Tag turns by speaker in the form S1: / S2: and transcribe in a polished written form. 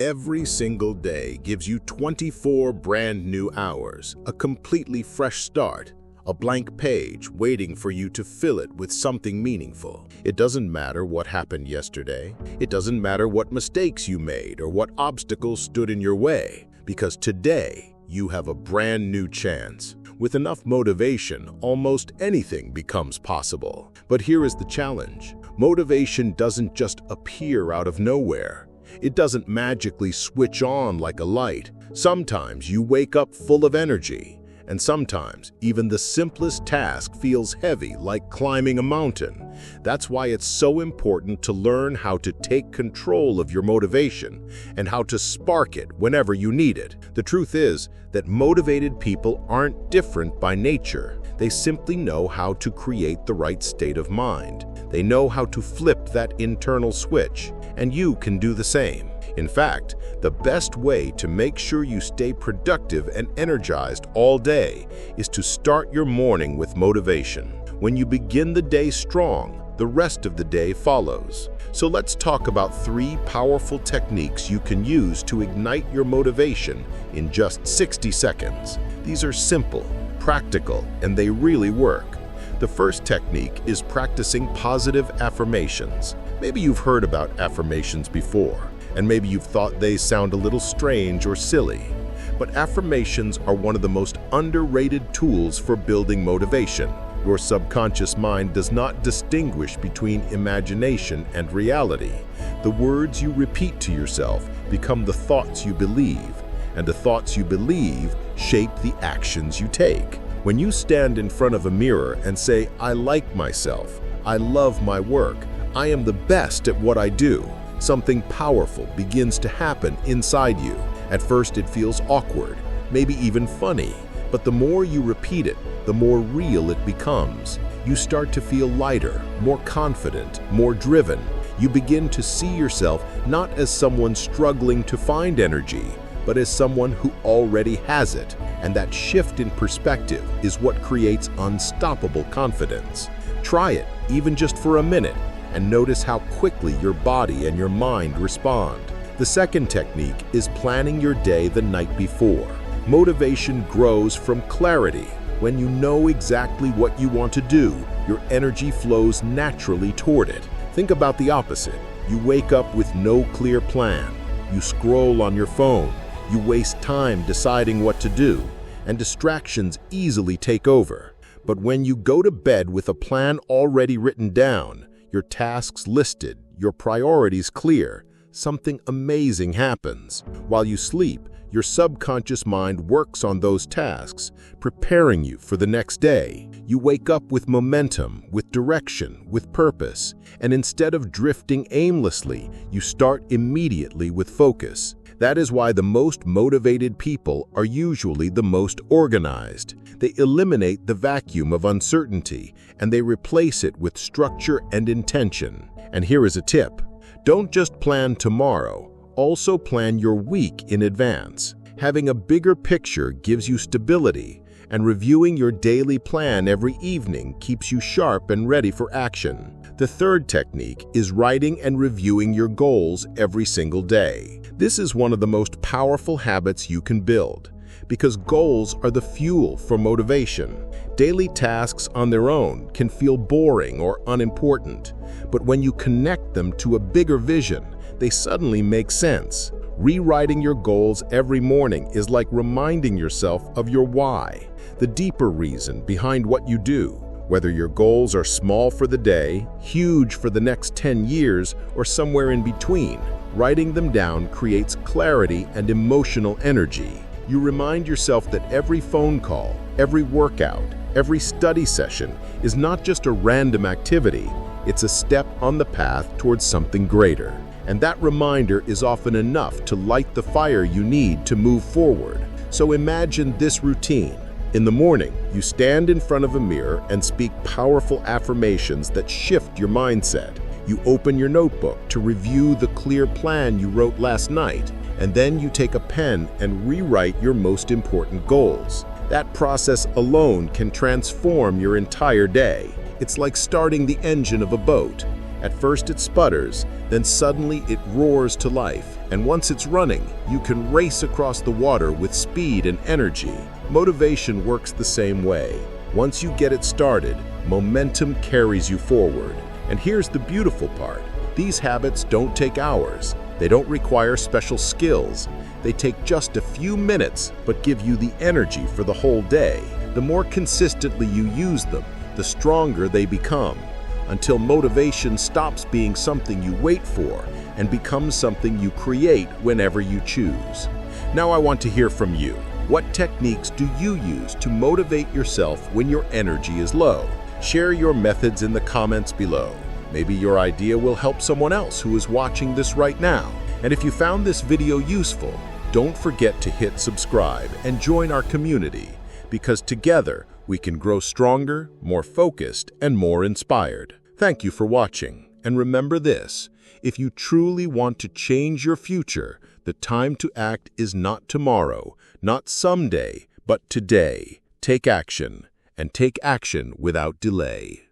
S1: Every single day gives you 24 brand new hours, a completely fresh start, a blank page waiting for you to fill it with something meaningful. It doesn't matter what happened yesterday. It doesn't matter what mistakes you made or what obstacles stood in your way, because today you have a brand new chance. With enough motivation, almost anything becomes possible. But here is the challenge. Motivation doesn't just appear out of nowhere. It doesn't magically switch on like a light. Sometimes you wake up full of energy, and sometimes even the simplest task feels heavy, like climbing a mountain. That's why it's so important to learn how to take control of your motivation and how to spark it whenever you need it. The truth is that motivated people aren't different by nature. They simply know how to create the right state of mind. They know how to flip that internal switch, and you can do the same. In fact, the best way to make sure you stay productive and energized all day is to start your morning with motivation. When you begin the day strong, the rest of the day follows. So let's talk about 3 powerful techniques you can use to ignite your motivation in just 60 seconds. These are simple, practical, and they really work. The first technique is practicing positive affirmations. Maybe you've heard about affirmations before, and maybe you've thought they sound a little strange or silly. But affirmations are one of the most underrated tools for building motivation. Your subconscious mind does not distinguish between imagination and reality. The words you repeat to yourself become the thoughts you believe, and the thoughts you believe shape the actions you take. When you stand in front of a mirror and say, "I like myself, I love my work, I am the best at what I do," something powerful begins to happen inside you. At first it feels awkward, maybe even funny, but the more you repeat it, the more real it becomes. You start to feel lighter, more confident, more driven. You begin to see yourself not as someone struggling to find energy, but as someone who already has it. And that shift in perspective is what creates unstoppable confidence. Try it, even just for a minute, and notice how quickly your body and your mind respond. The second technique is planning your day the night before. Motivation grows from clarity. When you know exactly what you want to do, your energy flows naturally toward it. Think about the opposite. You wake up with no clear plan. You scroll on your phone. You waste time deciding what to do, and distractions easily take over. But when you go to bed with a plan already written down, your tasks listed, your priorities clear, something amazing happens. While you sleep, your subconscious mind works on those tasks, preparing you for the next day. You wake up with momentum, with direction, with purpose, and instead of drifting aimlessly, you start immediately with focus. That is why the most motivated people are usually the most organized. They eliminate the vacuum of uncertainty, and they replace it with structure and intention. And here is a tip. Don't just plan tomorrow, also plan your week in advance. Having a bigger picture gives you stability, and reviewing your daily plan every evening keeps you sharp and ready for action. The third technique is writing and reviewing your goals every single day. This is one of the most powerful habits you can build, because goals are the fuel for motivation. Daily tasks on their own can feel boring or unimportant, but when you connect them to a bigger vision, they suddenly make sense. Rewriting your goals every morning is like reminding yourself of your why, the deeper reason behind what you do. Whether your goals are small for the day, huge for the next 10 years, or somewhere in between, writing them down creates clarity and emotional energy. You remind yourself that every phone call, every workout, every study session is not just a random activity, it's a step on the path towards something greater. And that reminder is often enough to light the fire you need to move forward. So imagine this routine. In the morning, you stand in front of a mirror and speak powerful affirmations that shift your mindset. You open your notebook to review the clear plan you wrote last night, and then you take a pen and rewrite your most important goals. That process alone can transform your entire day. It's like starting the engine of a boat. At first it sputters, then suddenly it roars to life. And once it's running, you can race across the water with speed and energy. Motivation works the same way. Once you get it started, momentum carries you forward. And here's the beautiful part. These habits don't take hours. They don't require special skills. They take just a few minutes, but give you the energy for the whole day. The more consistently you use them, the stronger they become, until motivation stops being something you wait for and becomes something you create whenever you choose. Now I want to hear from you. What techniques do you use to motivate yourself when your energy is low? Share your methods in the comments below. Maybe your idea will help someone else who is watching this right now. And if you found this video useful, don't forget to hit subscribe and join our community, because together we can grow stronger, more focused, and more inspired. Thank you for watching, and remember this: if you truly want to change your future, the time to act is not tomorrow, not someday, but today. Take action, and take action without delay.